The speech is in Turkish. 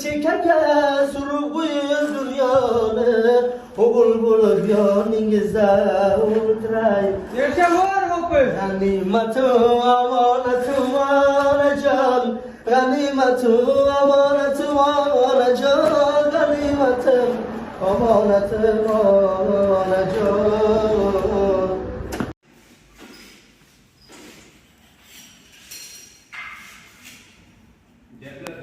çekerken sürüp uyuz dünyanı o bulbul yanınızda oturayım. Yaşam var mı kız? Ganimatım amanetim alacağım. Ganimatım amanetim alacağım. Ganimatım amanetim alacağım. Defter